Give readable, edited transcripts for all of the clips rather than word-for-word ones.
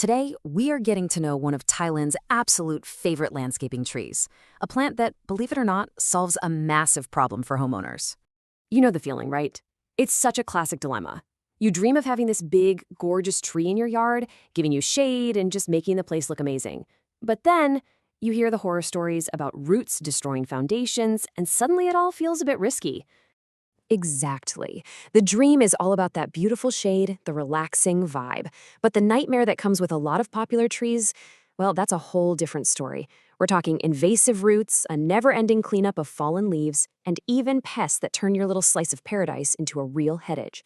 Today, we are getting to know one of Thailand's absolute favorite landscaping trees, a plant that, believe it or not, solves a massive problem for homeowners. You know the feeling, right? It's such a classic dilemma. You dream of having this big, gorgeous tree in your yard, giving you shade and just making the place look amazing. But then, you hear the horror stories about roots destroying foundations, and suddenly it all feels a bit risky. Exactly. The dream is all about that beautiful shade, the relaxing vibe. But the nightmare that comes with a lot of popular trees, well, that's a whole different story. We're talking invasive roots, a never-ending cleanup of fallen leaves, and even pests that turn your little slice of paradise into a real headache.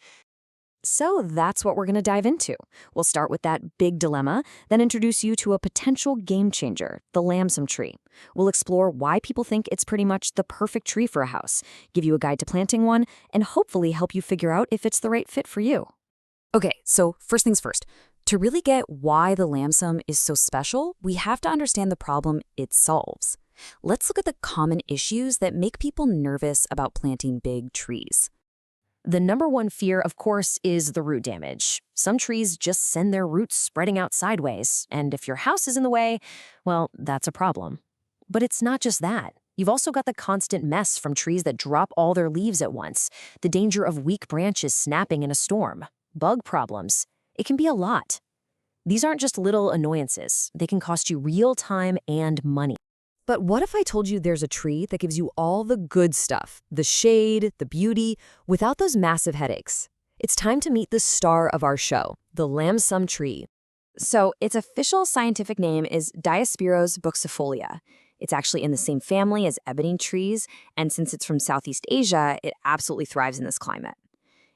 So that's what we're going to dive into. We'll start with that big dilemma, then introduce you to a potential game changer, the lamsam tree. We'll explore why people think it's pretty much the perfect tree for a house, give you a guide to planting one, and hopefully help you figure out if it's the right fit for you. Okay, so first things first. To really get why the lamsam is so special, we have to understand the problem it solves. Let's look at the common issues that make people nervous about planting big trees. The number one fear, of course, is the root damage. Some trees just send their roots spreading out sideways, and if your house is in the way, well, that's a problem. But it's not just that. You've also got the constant mess from trees that drop all their leaves at once, the danger of weak branches snapping in a storm, bug problems. It can be a lot. These aren't just little annoyances. They can cost you real time and money. But what if I told you there's a tree that gives you all the good stuff, the shade, the beauty, without those massive headaches? It's time to meet the star of our show, the lamsam tree. So its official scientific name is Diospyros buxifolia. It's actually in the same family as ebony trees, and since it's from Southeast Asia, it absolutely thrives in this climate.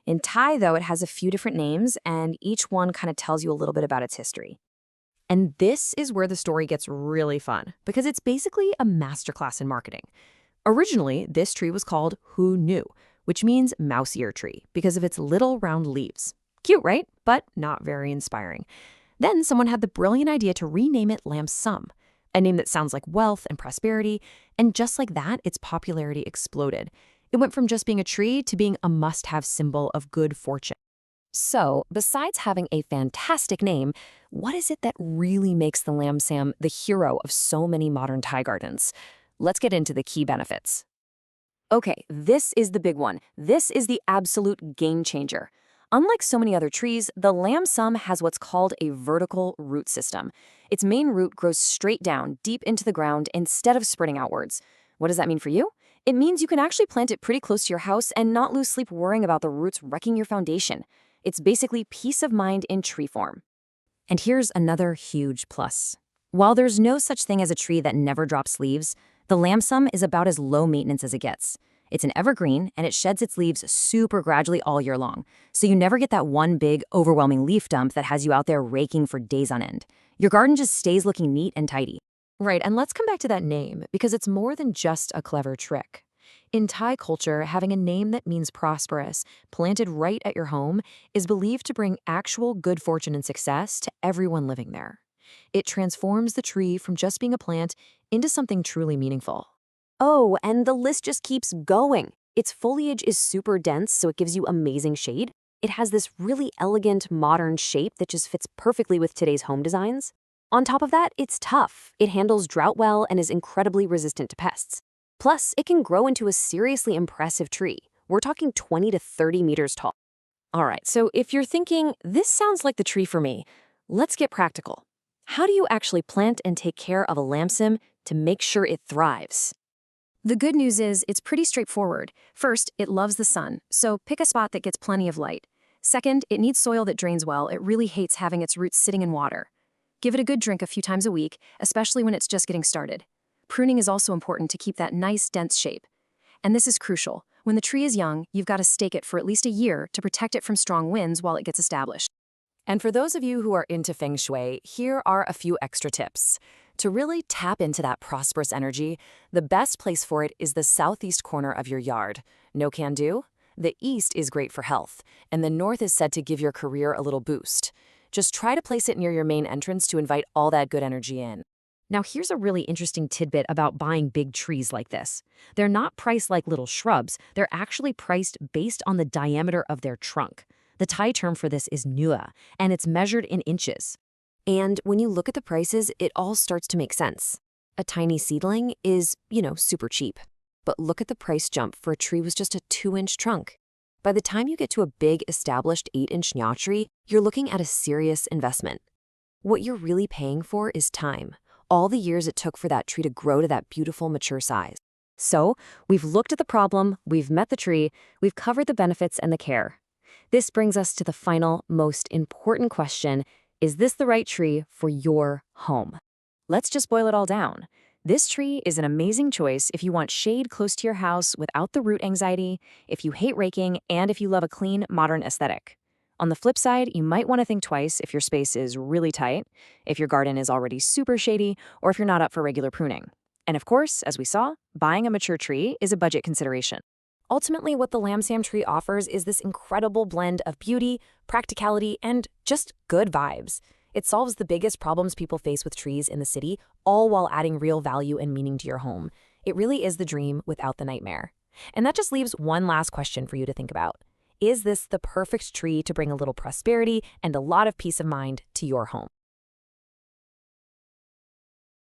In Thai, though, it has a few different names, and each one kind of tells you a little bit about its history. And this is where the story gets really fun, because it's basically a masterclass in marketing. Originally, this tree was called Who Knew, which means mouse ear tree, because of its little round leaves. Cute, right? But not very inspiring. Then someone had the brilliant idea to rename it lamsam, a name that sounds like wealth and prosperity, and just like that, its popularity exploded. It went from just being a tree to being a must-have symbol of good fortune. So, besides having a fantastic name, what is it that really makes the lamsam the hero of so many modern Thai gardens? Let's get into the key benefits. Okay, this is the big one. This is the absolute game changer. Unlike so many other trees, the lamsam has what's called a vertical root system. Its main root grows straight down, deep into the ground, instead of spreading outwards. What does that mean for you? It means you can actually plant it pretty close to your house and not lose sleep worrying about the roots wrecking your foundation. It's basically peace of mind in tree form. And here's another huge plus. While there's no such thing as a tree that never drops leaves, the lamsam is about as low maintenance as it gets. It's an evergreen, and it sheds its leaves super gradually all year long, so you never get that one big, overwhelming leaf dump that has you out there raking for days on end. Your garden just stays looking neat and tidy. Right, and let's come back to that name, because it's more than just a clever trick. In Thai culture, having a name that means prosperous, planted right at your home, is believed to bring actual good fortune and success to everyone living there. It transforms the tree from just being a plant into something truly meaningful. Oh, and the list just keeps going. Its foliage is super dense, so it gives you amazing shade. It has this really elegant, modern shape that just fits perfectly with today's home designs. On top of that, it's tough. It handles drought well and is incredibly resistant to pests. Plus, it can grow into a seriously impressive tree. We're talking 20 to 30 meters tall. All right, so if you're thinking, this sounds like the tree for me, let's get practical. How do you actually plant and take care of a lamsam to make sure it thrives? The good news is it's pretty straightforward. First, it loves the sun, so pick a spot that gets plenty of light. Second, it needs soil that drains well. It really hates having its roots sitting in water. Give it a good drink a few times a week, especially when it's just getting started. Pruning is also important to keep that nice, dense shape. And this is crucial. When the tree is young, you've got to stake it for at least a year to protect it from strong winds while it gets established. And for those of you who are into feng shui, here are a few extra tips. To really tap into that prosperous energy, the best place for it is the southeast corner of your yard. No can do? The east is great for health, and the north is said to give your career a little boost. Just try to place it near your main entrance to invite all that good energy in. Now, here's a really interesting tidbit about buying big trees like this. They're not priced like little shrubs. They're actually priced based on the diameter of their trunk. The Thai term for this is nua, and it's measured in inches. And when you look at the prices, it all starts to make sense. A tiny seedling is, super cheap. But look at the price jump for a tree with just a 2-inch trunk. By the time you get to a big, established 8-inch nya tree, you're looking at a serious investment. What you're really paying for is time, all the years it took for that tree to grow to that beautiful, mature size. So, we've looked at the problem, we've met the tree, we've covered the benefits and the care. This brings us to the final, most important question: is this the right tree for your home? Let's just boil it all down. This tree is an amazing choice if you want shade close to your house without the root anxiety, if you hate raking, and if you love a clean, modern aesthetic. On the flip side, you might want to think twice if your space is really tight, if your garden is already super shady, or if you're not up for regular pruning. And of course, as we saw, buying a mature tree is a budget consideration. Ultimately, what the Lamsam tree offers is this incredible blend of beauty, practicality, and just good vibes. It solves the biggest problems people face with trees in the city, all while adding real value and meaning to your home. It really is the dream without the nightmare. And that just leaves one last question for you to think about. Is this the perfect tree to bring a little prosperity and a lot of peace of mind to your home?